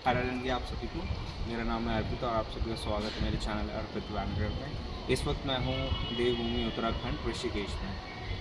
हरा रंगी आप सभी को। मेरा नाम है अर्पित और आप सभी का स्वागत है मेरे चैनल अर्पित वैंडर में। इस वक्त मैं हूँ देवभूमि उत्तराखंड ऋषिकेश में।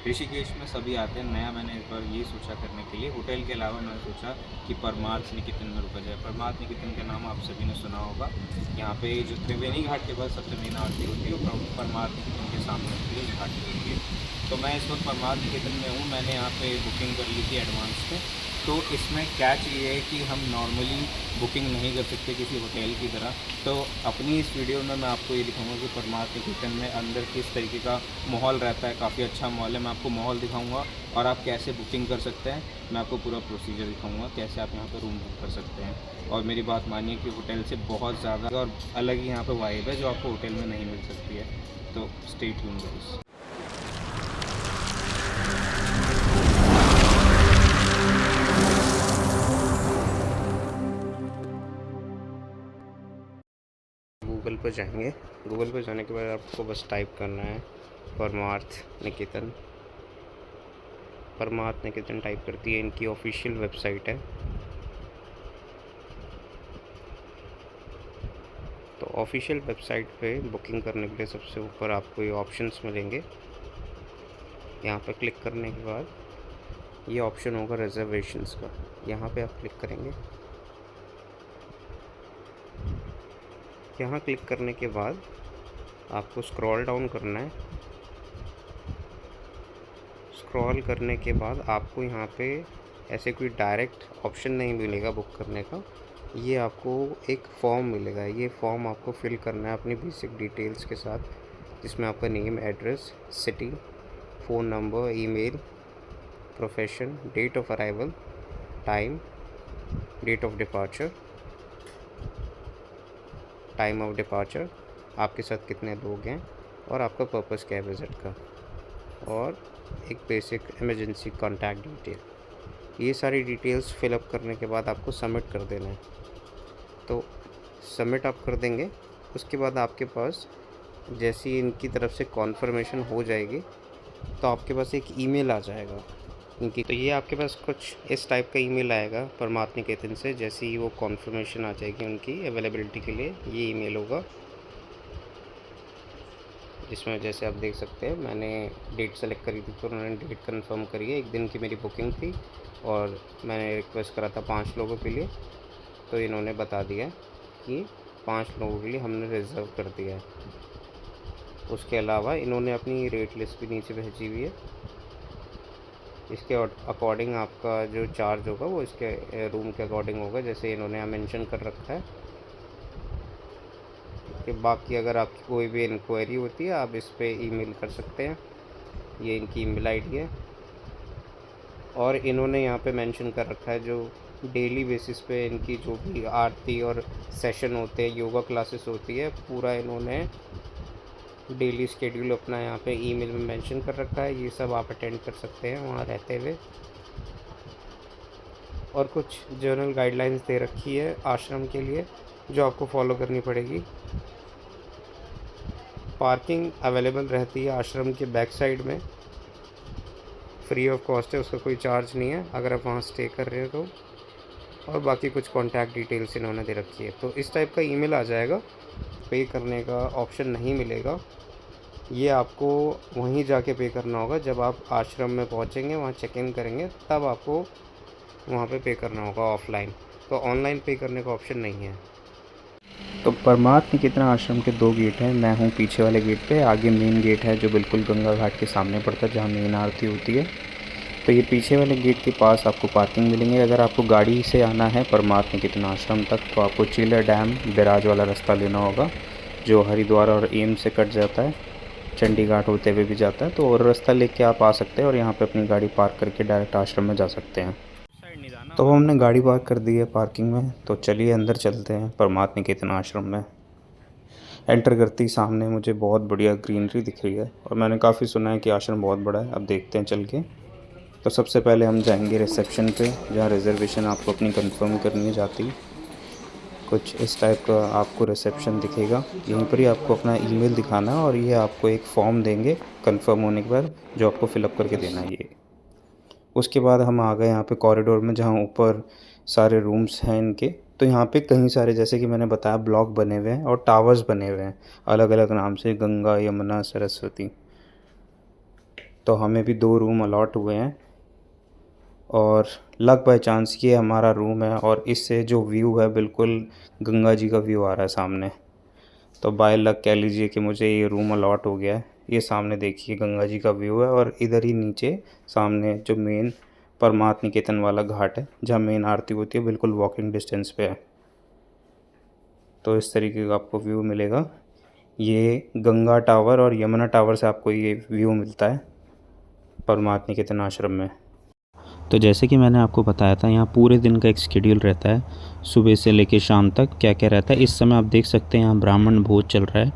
ऋषिकेश में सभी आते हैं। नया मैंने इस बार ये सोचा करने के लिए, होटल के अलावा मैंने सोचा कि परमार्थ निकेतन में रुका जाए। परमार्थ निकेतन का नाम आप सभी ने सुना होगा। यहाँ पे जो त्रिवेणी घाट के बाद सबसे मेन आरती होती है वो परमार्थ निकेतन के सामने होती है, घाट पे होती है। तो मैं इस वक्त परमार्थ निकेतन में हूँ। मैंने यहाँ पे बुकिंग कर ली थी एडवांस में। तो इसमें कैच ये है कि हम नॉर्मली बुकिंग नहीं कर सकते किसी होटल की तरह। तो अपनी इस वीडियो में मैं आपको ये दिखाऊंगा कि परमार्थ निकेतन में अंदर किस तरीके का माहौल रहता है। काफ़ी अच्छा माहौल है। मैं आपको माहौल दिखाऊंगा और आप कैसे बुकिंग कर सकते हैं। मैं आपको पूरा प्रोसीजर दिखाऊंगा कैसे आप यहाँ पर रूम बुक कर सकते हैं। और मेरी बात मानिए कि होटल से बहुत ज़्यादा और अलग ही यहाँ पर वाइब है जो आपको होटल में नहीं मिल सकती है। तो स्टे ट्यून्ड गाइस। गूगल पर जाएंगे। गूगल पर जाने के बाद आपको बस टाइप करना है परमार्थ निकेतन। परमार्थ निकेतन टाइप करती है, इनकी ऑफिशियल वेबसाइट है। तो ऑफिशियल वेबसाइट पे बुकिंग करने के लिए सबसे ऊपर आपको ये ऑप्शंस मिलेंगे। यहाँ पर क्लिक करने के बाद ये ऑप्शन होगा रिजर्वेशंस का। यहाँ पे आप क्लिक करेंगे। यहाँ क्लिक करने के बाद आपको स्क्रॉल डाउन करना है। स्क्रॉल करने के बाद आपको यहाँ पे ऐसे कोई डायरेक्ट ऑप्शन नहीं मिलेगा बुक करने का। ये आपको एक फॉर्म मिलेगा। ये फॉर्म आपको फिल करना है अपनी बेसिक डिटेल्स के साथ, जिसमें आपका name, address, city, phone number, email, profession, date of arrival, time, date of departure, time of departure, आपके साथ कितने लोग हैं और आपका पर्पस क्या है विज़िट का, और एक बेसिक इमरजेंसी कॉन्टैक्ट डिटेल। ये सारी डिटेल्स फिलअप करने के बाद आपको सबमिट कर देना है। तो सबमिट आप कर देंगे। उसके बाद आपके पास जैसी इनकी तरफ से कॉन्फर्मेशन हो जाएगी तो आपके पास एक ईमेल आ जाएगा इनकी। तो ये आपके पास कुछ इस टाइप का ईमेल आएगा परमार्थ निकेतन से। जैसे ही वो कॉन्फर्मेशन आ जाएगी उनकी अवेलेबिलिटी के लिए, ये ईमेल होगा, जिसमें जैसे आप देख सकते हैं मैंने डेट सेलेक्ट करी थी तो उन्होंने डेट कंफर्म करी है। एक दिन की मेरी बुकिंग थी और मैंने रिक्वेस्ट करा था 5 लोगों के लिए। तो इन्होंने बता दिया कि 5 लोगों के लिए हमने रिज़र्व कर दिया है। उसके अलावा इन्होंने अपनी रेट लिस्ट भी नीचे भेजी हुई है। इसके अकॉर्डिंग आपका जो चार्ज होगा वो इसके रूम के अकॉर्डिंग होगा, जैसे इन्होंने यहाँ मेंशन कर रखा है। कि बाकी अगर आपकी कोई भी इंक्वायरी होती है आप इस पर ईमेल कर सकते हैं। ये इनकी ईमेल आईडी है। और इन्होंने यहाँ पे मेंशन कर रखा है जो डेली बेसिस पे इनकी जो भी आरती और सेशन होते हैं, योगा क्लासेस होती है, पूरा इन्होंने डेली स्केड्यूल अपना यहाँ पे ईमेल में मेंशन कर रखा है। ये सब आप अटेंड कर सकते हैं वहाँ रहते हुए। और कुछ जनरल गाइडलाइंस दे रखी है आश्रम के लिए जो आपको फॉलो करनी पड़ेगी। पार्किंग अवेलेबल रहती है आश्रम के बैक साइड में, फ्री ऑफ कॉस्ट है, उसका कोई चार्ज नहीं है अगर आप वहाँ स्टे कर रहे हो तो। और बाकी कुछ कॉन्टैक्ट डिटेल्स इन्होंने दे रखी है। तो इस टाइप का ईमेल आ जाएगा। पे करने का ऑप्शन नहीं मिलेगा, ये आपको वहीं जाके पे करना होगा। जब आप आश्रम में पहुँचेंगे, वहाँ चेक इन करेंगे, तब आपको वहाँ पे करना होगा ऑफ़लाइन। तो ऑनलाइन पे करने का ऑप्शन नहीं है। तो परमार्थ निकेतन आश्रम के 2 गेट हैं। मैं हूँ पीछे वाले गेट पे। आगे मेन गेट है जो बिल्कुल गंगा घाट के सामने पड़ता है, जहाँ मेन आरती होती है। तो ये पीछे वाले गेट के पास आपको पार्किंग मिलेंगे। अगर आपको गाड़ी से आना है परमार्थ निकेतन आश्रम तक तो आपको चिल्ला डैम बैराज वाला रास्ता लेना होगा, जो हरिद्वार और एम से कट जाता है, चंडीगढ़ होते हुए भी जाता है। तो और रास्ता लेके आप आ सकते हैं और यहाँ पे अपनी गाड़ी पार्क करके डायरेक्ट आश्रम में जा सकते हैं। तो हमने गाड़ी पार्क कर दी है पार्किंग में। तो चलिए अंदर चलते हैं परमार्थ निकेतन आश्रम में। एंटर करते ही सामने मुझे बहुत बढ़िया ग्रीनरी दिख रही है और मैंने काफ़ी सुना है कि आश्रम बहुत बड़ा है। अब देखते हैं चल के। तो सबसे पहले हम जाएंगे रिसेप्शन पे, जहाँ रिज़र्वेशन आपको अपनी कंफर्म करनी है जाती। कुछ इस टाइप का आपको रिसेप्शन दिखेगा। यहीं पर ही आपको अपना ईमेल दिखाना है और ये आपको एक फॉर्म देंगे कंफर्म होने के बाद, जो आपको फिलअप करके देना है ये। उसके बाद हम आ गए यहाँ पे कॉरिडोर में, जहाँ ऊपर सारे रूम्स हैं इनके। तो यहाँ पे कई सारे, जैसे कि मैंने बताया, ब्लॉक बने हुए हैं और टावर्स बने हुए हैं अलग अलग नाम से, गंगा, यमुना, सरस्वती। तो हमें भी 2 रूम अलॉट हुए हैं और लक बाय चांस ये हमारा रूम है और इससे जो व्यू है बिल्कुल गंगा जी का व्यू आ रहा है सामने। तो बाय लक कह लीजिए कि मुझे ये रूम अलॉट हो गया है। ये सामने देखिए गंगा जी का व्यू है और इधर ही नीचे सामने जो मेन परमार्थ निकेतन वाला घाट है जहाँ मेन आरती होती है, बिल्कुल वॉकिंग डिस्टेंस पे है। तो इस तरीके का आपको व्यू मिलेगा। ये गंगा टावर और यमुना टावर से आपको ये व्यू मिलता है परमार्थ निकेतन आश्रम में। तो जैसे कि मैंने आपको बताया था, यहाँ पूरे दिन का एक शेड्यूल रहता है, सुबह से लेकर शाम तक क्या क्या रहता है। इस समय आप देख सकते हैं यहाँ ब्राह्मण भोज चल रहा है।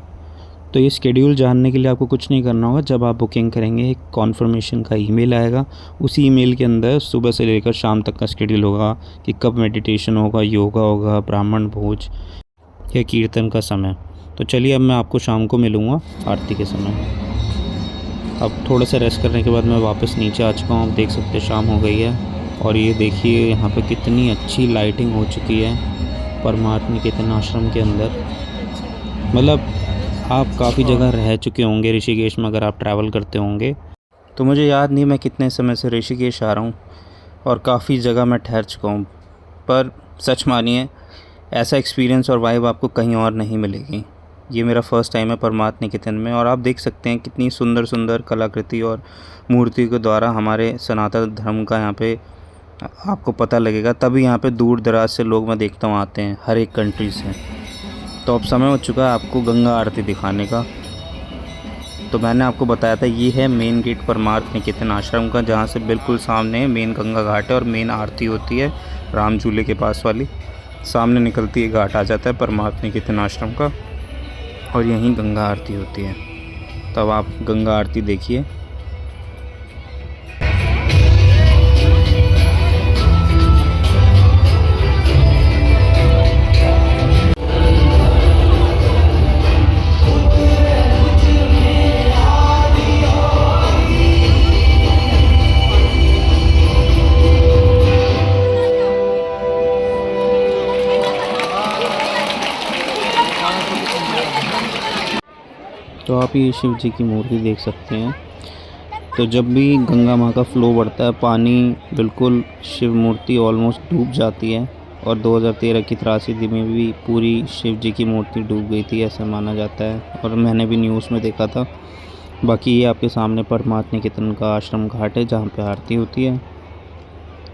तो ये शेड्यूल जानने के लिए आपको कुछ नहीं करना होगा। जब आप बुकिंग करेंगे एक कॉन्फर्मेशन का ईमेल आएगा, उसी ईमेल के अंदर सुबह से लेकर शाम तक का शेड्यूल होगा कि कब मेडिटेशन होगा, योगा होगा, ब्राह्मण भोज या कीर्तन का समय। तो चलिए अब मैं आपको शाम को मिलूँगा आरती के समय। अब थोड़ा सा रेस्ट करने के बाद मैं वापस नीचे आ चुका हूँ। आप देख सकते हैं शाम हो गई है और ये देखिए यहाँ पे कितनी अच्छी लाइटिंग हो चुकी है परमार्थ निकेतन आश्रम के अंदर। मतलब आप काफ़ी जगह रह चुके होंगे ऋषिकेश में, अगर आप ट्रैवल करते होंगे। तो मुझे याद नहीं मैं कितने समय से ऋषिकेश आ रहा हूँ और काफ़ी जगह मैं ठहर चुका हूँ, पर सच मानिए ऐसा एक्सपीरियंस और वाइब आपको कहीं और नहीं मिलेगी। ये मेरा फ़र्स्ट टाइम है परमार्थ निकेतन में और आप देख सकते हैं कितनी सुंदर सुंदर कलाकृति और मूर्ति के द्वारा हमारे सनातन धर्म का यहाँ पे आपको पता लगेगा। तभी यहाँ पे दूर दराज से लोग मैं देखता हूँ आते हैं, हर एक कंट्री से। तो अब समय हो चुका है आपको गंगा आरती दिखाने का। तो मैंने आपको बताया था ये है मेन गेट परमार्थ निकेतन आश्रम का, जहाँ से बिल्कुल सामने मेन गंगा घाट है और मेन आरती होती है राम झूले के पास वाली। सामने निकलती है घाट आ जाता है परमार्थ निकेतन आश्रम का और यहीं गंगा आरती होती है। तब आप गंगा आरती देखिए। तो आप ये शिव जी की मूर्ति देख सकते हैं। तो जब भी गंगा माँ का फ्लो बढ़ता है, पानी बिल्कुल शिव मूर्ति ऑलमोस्ट डूब जाती है। और 2013 की त्रासदी में भी पूरी शिव जी की मूर्ति डूब गई थी, ऐसा माना जाता है और मैंने भी न्यूज़ में देखा था। बाकी ये आपके सामने परमार्थ निकेतन का आश्रम घाट है जहाँ पे आरती होती है।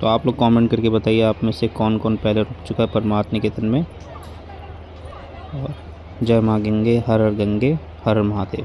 तो आप लोग कमेंट करके बताइए आप में से कौन कौन पहले रुक चुका है परमार्थ निकेतन में। और जय माँ गंगे, हर हर गंगे, हर हर महादेव।